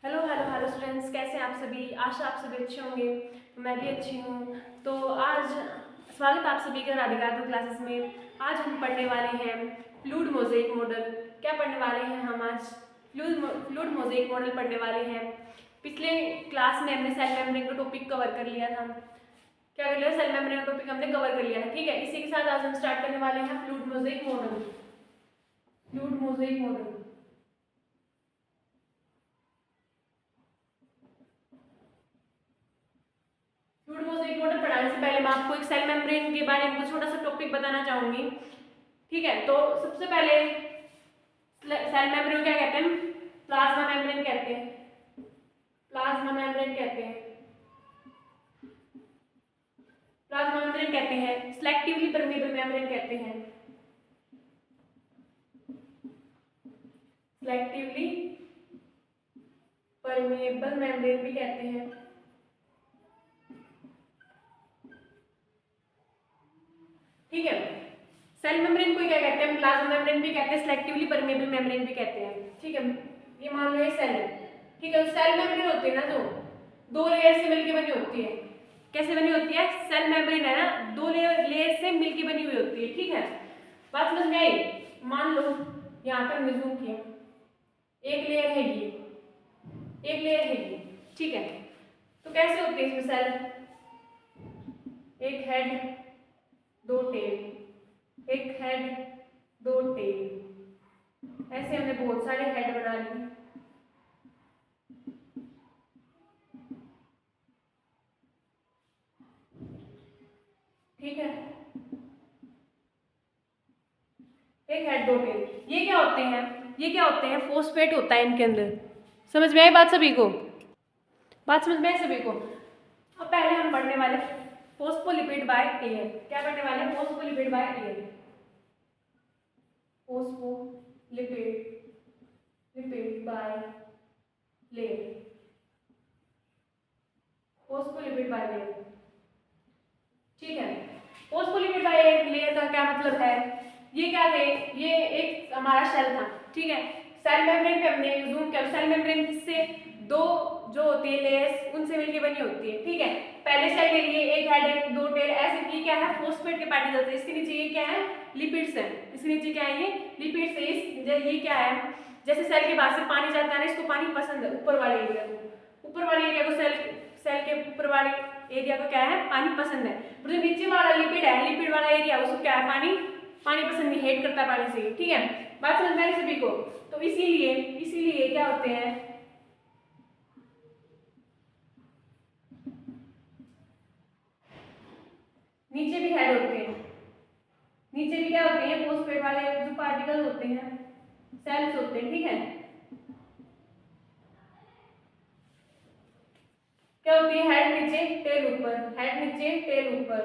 Hello hello hello students, कैसे हैं आप सभी। आशा आप सभी अच्छे होंगे। तो मैं भी अच्छी हूँ। तो आज स्वागत है आप सभी का राधिका क्लासेस में। आज हम पढ़ने वाले हैं फ्लूइड मोज़ेक मॉडल। क्या पढ़ने वाले हैं हम आज? फ्लूइड मोज़ेक मॉडल पढ़ने वाले हैं। पिछले क्लास में हमने सेल मेम्ब्रेन का टॉपिक कवर कर लिया था। क्या कर लिया? सेल मेम्ब्रेन का टॉपिक हमने कवर कर लिया है। ठीक है, इसी के साथ आज हम स्टार्ट करने वाले हैं fluid mosaic model. Fluid mosaic model fluid mosaic model पढ़ाने से पहले मैं आपको एक सेल मेम्ब्रेन के बारे में छोटा सा टॉपिक बताना चाहूंगी। ठीक है, तो सबसे पहले सेल मेम्ब्रेन क्या कहते हैं? प्लाज्मा मेम्ब्रेन कहते हैं। प्लाज्मा मेम्ब्रेन कहते हैं। प्लाज्मा मेम्ब्रेन कहते हैं। सिलेक्टिवली परमेबल मेम्ब्रेन कहते हैं। सिलेक्टिवली परमेबल मेम्ब्रेन भी कहते हैं। ठीक है, सेल मेम्ब्रेन को क्या कहते हैं? प्लाज्मा मेम्ब्रेन भी कहते हैं, सिलेक्टिवली परमेबल मेम्ब्रेन भी कहते हैं। ठीक है, ये मान लो ये सेल है। ठीक है, सेल मेम्ब्रेन होती है ना जो दो लेयर से मिलकर बनी होती है। कैसे बनी होती है? सेल मेम्ब्रेन है ना, दो लेयर से मिलकर बनी हुई होती है। ठीक है, बात समझ में आई? मान लो यहाँ पर हमने जूम किया, एक लेयर है ये, एक लेयर है ये। ठीक है, तो कैसे होती है इसमें सेल? एक हेड दो टेल, एक हेड दो टेल, ऐसे हमने बहुत सारे हेड बना लिए। ठीक है, एक हेड दो टेल, ये क्या होते हैं? ये क्या होते हैं? फॉस्फेट होता है इनके अंदर। समझ में आई बात सभी को? बात समझ में आई सभी को? अब पहले हम पढ़ने वाले फॉस्फोलिपिड बाय एयर। क्या पढ़ने वाले? Phospholipid by air. Phospholipid lipid by layer. Phospholipid by layer. ठीक है, फॉस्फोलिपिड बाय लेयर का क्या मतलब है? ये क्या थे? ये एक हमारा सेल था। ठीक है, सेल मेम्ब्रेन पे हमने जूम किया। सेल मेम्ब्रेन से दो जो होती है लेयर्स उनसे मिलकर बनी होती है। ठीक है, पहले सेल के लिए एक हेड दो टेल, ऐसे ये क्या है? फॉस्फेट के पार्टिकल्स है। इसके नीचे ये क्या है? लिपिड्स है। इसके नीचे क्या है? ये लिपिड्स है। ये क्या है? जैसे सेल के बाहर से पानी जाता है ना, इसको पानी पसंद है। ऊपर वाले एरिया को, ऊपर वाले एरिया को सेल के ऊपर वाले एरिया को क्या है? पानी पसंद है। और जो नीचे वाला लिपिड है, लिपिड वाला एरिया, उसको क्या है? पानी पसंद नहीं, हेट करता है पानी से। ठीक है, बात समझ में आई सभी को? तो इसीलिए क्या होते हैं? नीचे भी हेड होते हैं। नीचे भी क्या होते हैं? फॉस्फेट वाले जो पार्टिकल होते हैं, सेल्स होते हैं। ठीक है, क्या होती है? हेड नीचे टेल ऊपर, हेड नीचे टेल ऊपर।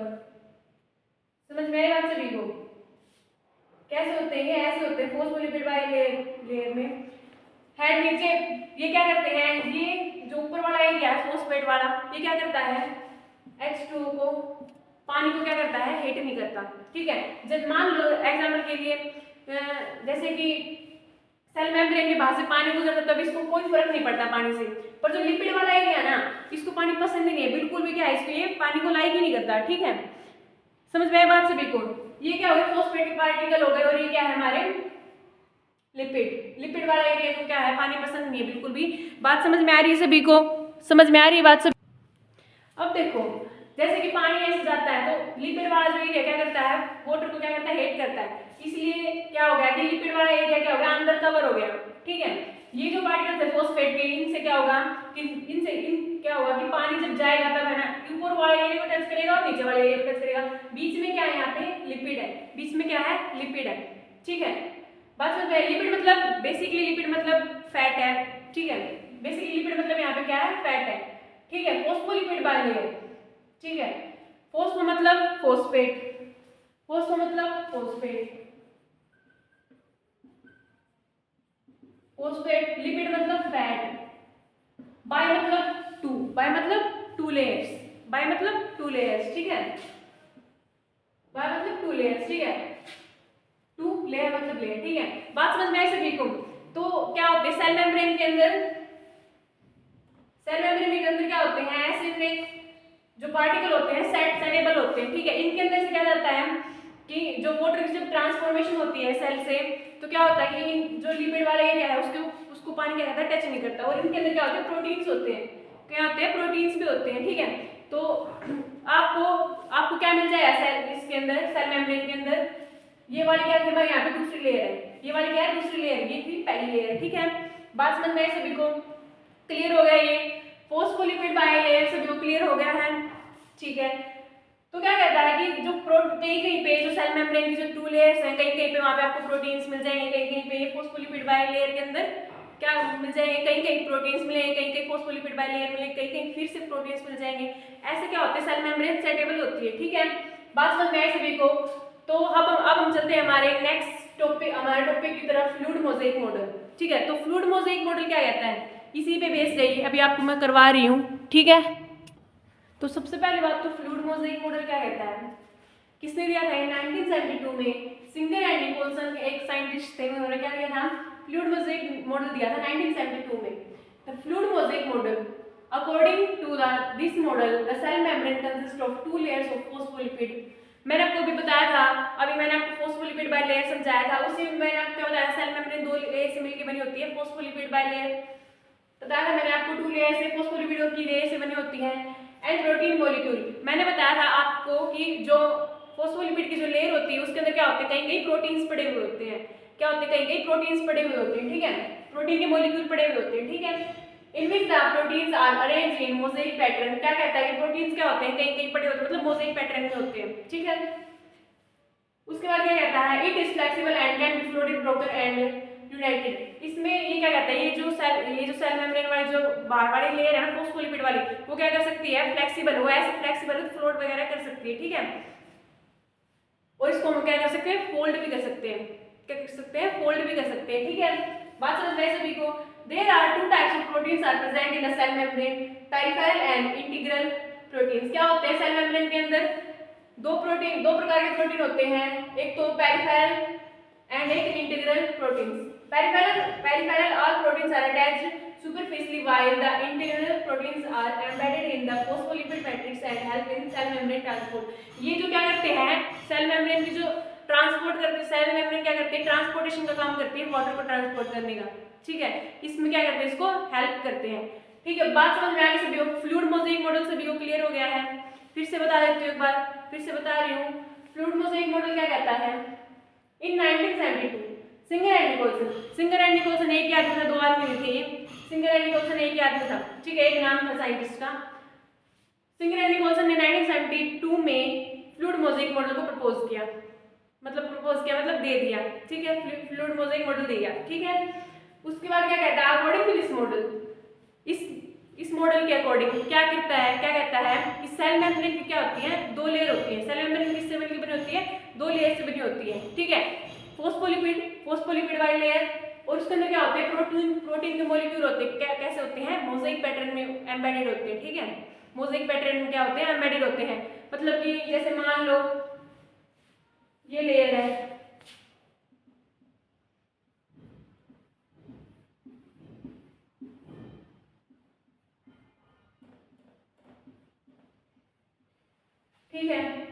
समझ में आई बात सभी को? कैसे होते हैं? ऐसे होते हैं फॉस्फोलिपिड बाय लेयर में। हेड नीचे, ये क्या करते हैं? ये जो ऊपर वाला एरिया है फॉस्फेट वाला, ये क्या करता है? H2O को, पानी को क्या करता है? हेट नहीं करता। ठीक है, जब मान लो एग्जाम्पल के लिए जैसे कि सेल मेम्ब्रेन के बाहर से पानी गुजरता है, तब इसको कोई फर्क नहीं पड़ता पानी से। पर जो लिपिड वाला एरिया ना, इसको पानी पसंद ही नहीं है बिल्कुल भी। क्या है? इसको ये पानी को लाइक ही नहीं करता। ठीक है, समझ में आई बात सभी को? ये क्या हो गया? फॉस्फेट के पार्टिकल हो गए, और ये क्या है? हमारे लिपिड वाला एरिया को क्या है? पानी पसंद नहीं है बिल्कुल भी। बात समझ में आ रही है सभी को? समझ में आ रही है बात सभी? अब देखो, जैसे कि पानी ऐसे जाता है तो लिपिड वाला जो एरिया क्या करता है? वाटर को क्या करता है? हेट करता है। इसलिए क्या हो गया कि लिपिड वाला एरिया क्या हो गया? अंदर कवर हो गया। ठीक है, ये जो पार्टिकल्स है फॉस्फेट के, इनसे क्या होगा कि क्या होगा कि पानी जब जाएगा तब है ना, ऊपर वाले एरिया को टच करेगा और नीचे वाले एरिया को टच करेगा। बीच में क्या है? यहाँ पे लिपिड है। बीच में क्या है? लिपिड है। ठीक है, बात समझ में? लिपिड मतलब बेसिकली लिपिड मतलब फैट है। ठीक है, बेसिकली लिपिड मतलब यहाँ पे क्या है? फैट है। ठीक है, फॉस्फोलिपिड बाय लेयर। ठीक है, फॉस्फो मतलब फॉस्फेट, फॉस्फो मतलब फॉस्फेट, फॉस्फेट, लिपिड मतलब फैट, बाय मतलब टू, बाय मतलब टू लेयर्स, बाय मतलब टू लेयर्स। ठीक है, बाय मतलब टू लेयर्स। ठीक है, टू लेयर मतलब लेयर। ठीक है, बात समझ में आई सभी को? तो क्या होते हैं सेल मेम्ब्रेन के अंदर? सेल मेम्ब्रेन के अंदर क्या होते हैं, ऐसे जो पार्टिकल होते हैं सेटेबल होते हैं, ठीक है। इनके अंदर से क्या जाता है कि जो वाटर की जब ट्रांसफॉर्मेशन होती है सेल से, तो क्या होता है कि इन जो लिपिड वाला एरिया है उसको पानी क्या करता है, टच नहीं करता। और इनके अंदर क्या होते हैं, प्रोटीन्स होते हैं, क्या होते हैं, प्रोटीन्स भी होते हैं, ठीक है। तो आपको क्या मिल जाएगा सेल इसके अंदर, सेल मेम्ब्रेन के अंदर, ये वाली क्या है भाई, यहाँ पे दूसरी लेयर है, ये वाली क्या है, दूसरी लेयर, ये थी पहली लेयर, ठीक है। बात समझ में आई सभी को, क्लियर हो गया। ये फॉस्फोलिपिड बाइलेयर सभी को क्लियर हो गया है, ठीक है। तो क्या कहता है कि जो कहीं कहीं पे जो सेल मेम्ब्रेन की जो 2 लेयर्स हैं, कहीं कहीं पे वहां पे आपको प्रोटीन्स मिल जाएंगे, कहीं कहीं पे ये फॉस्फोलिपिड बाइलेयर के अंदर क्या मिल जाएंगे, कहीं कहीं प्रोटीन्स मिलेंगे, कहीं कहीं फॉस्फोलिपिड बाइलेयर मिलेंगे, कहीं कहीं फिर से प्रोटीन्स मिल जाएंगे। ऐसे क्या होते हैं, सेल मेम्ब्रेन सेटेबल होती है, ठीक है। बात समझ में आई सभी को। तो अब हम चलते हैं हमारे नेक्स्ट टॉपिक, हमारे टॉपिक की तरफ, फ्लूइड मोज़ेक मॉडल, ठीक है। तो फ्लूइड मोज़ेक मॉडल क्या कहता है, इसी पे बेस्ड है, अभी आपको मैं करवा रही हूँ, ठीक है। तो सबसे पहली बात तो फ्लूइड मोज़ेक मॉडल क्या कहता है, किसने दिया था, 1972 में सिंगर एंड निकोलसन एक साइंटिस्ट थे, उन्होंने क्या दिया था, फ्लूइड मोज़ेक मॉडल दिया था 1972 में। The fluid mosaic model, according to this model the cell membrane consist of 2 layers of phospholipid. मैंने आपको अभी बताया था, अभी मैंने आपको फॉस्फोलिपिड बाइलेयर समझाया था, उसी में मैंने आपको क्या बताया, सेल मेम्ब्रेन 2 लेयर से मिलकर बनी होती है फॉस्फोलिपिड बाइलेयर, बताया था मैंने आपको 2 लेयर से फॉस्फोलिपिड की लेयर से बनी होती है। एंड प्रोटीन मॉलिक्यूल, मैंने बताया था आपको कि जो फॉस्फोलिपिड की जो लेयर होती है उसके अंदर क्या होते हैं, कहीं कहीं प्रोटीन्स पड़े हुए होते हैं, क्या होते हैं, कहीं कहीं प्रोटीन्स पड़े हुए होते हैं, ठीक है, प्रोटीन के मॉलिक्यूल पड़े हुए होते हैं, ठीक है। In which the proteins are arranged in mosaic pattern, क्या कहता है कि प्रोटीन्स क्या होते हैं, कहीं कहीं पड़े होते हैं, मतलब मोज़ेक पैटर्न में होते हैं, ठीक है। उसके बाद क्या कहता है, it is flexible and can be floated, broken and United. इसमें ये क्या कहता है, ये जो सेल मेम्ब्रेन वाली जो बाहर वाली लेयर है ना फॉस्फोलिपिड वाली, वो क्या कर सकती है, फ्लेक्सिबल, वो ऐसे फ्लेक्सिबल फ्लोट वगैरह कर सकती है, ठीक है। और इसको हम क्या कर सकते हैं, फोल्ड भी कर सकते हैं, क्या कर सकते हैं, फोल्ड भी कर सकते हैं, ठीक है। बात समझ में सभी को। There are 2 types of proteins are present in the cell membrane, peripheral and integral proteins. क्या होते हैं सेल मेम्ब्रेन के अंदर, दो प्रकार के प्रोटीन होते हैं, एक तो पेरिफेरल एंड एक integral proteins. Peripheral all proteins are attached superficially while the integral proteins are embedded in the phospholipid matrix and help in cell membrane transport। ये जो क्या करते हैं, सेल मेम्ब्रेन की जो ट्रांसपोर्ट करते हैं, सेल मेम्ब्रेन क्या करते हैं, ट्रांसपोर्टेशन का काम करती है, वाटर को ट्रांसपोर्ट करने का, ठीक है। इसमें क्या करते हैं, इसको हेल्प करते हैं, ठीक है। बात समझ में आ गई सभी को, फ्लूइड मोज़ेक मॉडल सभी को क्लियर हो गया है। फिर से बता देती हूँ, एक बार फिर से बता रही हूँ, फ्लूइड मोज़ेक मॉडल क्या कहता है, इन 1972 सिंगर एंड निकोलसन एक ही आदमी था, 2 आदमी नहीं थे ये, सिंगर एंड निकोलसन एक ही आदमी था, ठीक है, एक नाम था साइंटिस्ट का। सिंगर एंड निकोलसन ने 1972 में फ्लूइड मोज़ेक मॉडल को प्रपोज किया, मतलब दे दिया, ठीक है, फ्लूइड मोज़ेक मॉडल दे दिया, ठीक है। उसके बाद क्या कहता है, अकॉर्डिंग टू दिस मॉडल, इस मॉडल के अकॉर्डिंग क्या कहता है कि सेल मेम्ब्रेन की क्या होती है, 2 लेयर होती है। सेल मेम्ब्रेन किससे मिलकर बनी होती है, 2 लेयर से बनी होती है, ठीक है। फॉस्फोलिपिड वाली लेयर, और उसके अंदर क्या होते हैं, प्रोटीन के मॉलिक्यूल होते हैं, कैसे होते हैं, मोज़ेक पैटर्न में एम्बेडेड होते हैं, ठीक है। मोज़ेक पैटर्न में क्या होते हैं, एम्बेडेड होते हैं, मतलब कि जैसे मान लो ये लेयर है, ठीक है।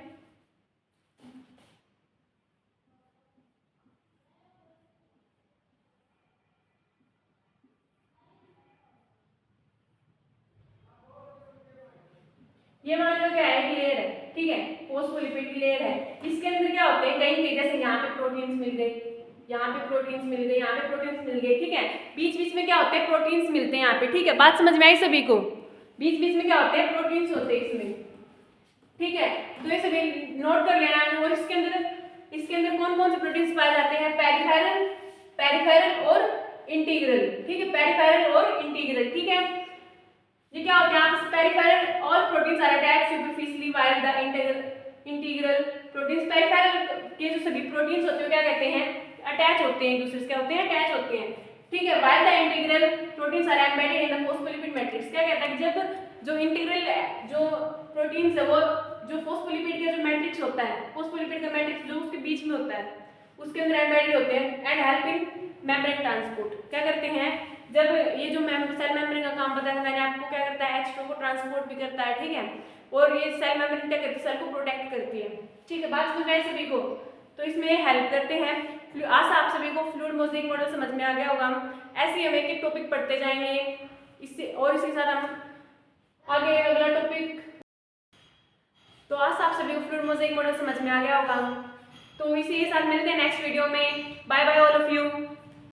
ये मान लो क्या है, एक लेयर है, ठीक है, फॉस्फोलिपिड की लेयर है। इसके अंदर क्या होते हैं, कहीं कहीं जैसे यहाँ पे प्रोटीन्स मिल गए, यहाँ पे प्रोटीन्स मिल गए, यहाँ पे प्रोटीन्स मिल गए, ठीक है। बीच बीच में क्या होते हैं, प्रोटीन्स मिलते हैं यहाँ पे, ठीक है। बात समझ में आई सभी को, बीच बीच में क्या होते हैं, प्रोटीन्स होते हैं इसमें, ठीक है। तो ये सभी नोट कर लेना है। और इसके अंदर कौन कौन से प्रोटीन्स पाए जाते हैं, पेरिफेरल और इंटीग्रल, ठीक है, पेरिफेरल और इंटीग्रल, ठीक है। ये क्या होते हैं, आप peripheral all proteins are attached superficially while the integral proteins, peripheral के जो सभी प्रोटीन्स होते हैं क्या कहते हैं, अटैच होते हैं एक दूसरे से, क्या होते हैं, अटैच होते हैं, ठीक है। While the integral proteins are embedded in the phospholipid matrix, क्या कहता है कि जब जो इंटीग्रल जो प्रोटीन्स है वो जो फॉस्फोलिपिड का जो मैट्रिक्स होता है, फॉस्फोलिपिड का मैट्रिक्स जो उसके बीच में होता है, उसके अंदर एम्बेडेड होते हैं and help in membrane transport, क्या करते हैं, जब ये जो सेल मेम्ब्रेन का काम बताया मैंने आपको, क्या करता है, H2 को ट्रांसपोर्ट भी करता है, ठीक है, और ये सेल मेम्ब्रेन क्या करती है, सेल को प्रोटेक्ट करती है, ठीक है। बात समझ में आई सभी को? तो इसमें हेल्प करते हैं। आशा आप सभी को फ्लूइड मोज़ेइक मॉडल समझ में आ गया होगा। ऐसे ही हम एक एक टॉपिक पढ़ते जाएंगे इससे, और इसी के साथ हम आगे अगला टॉपिक। तो आशा आप सभी को फ्लूइड मोज़ेइक मॉडल समझ में आ गया होगा। तो इसी के साथ मिलते हैं नेक्स्ट वीडियो में। Bye bye all of you.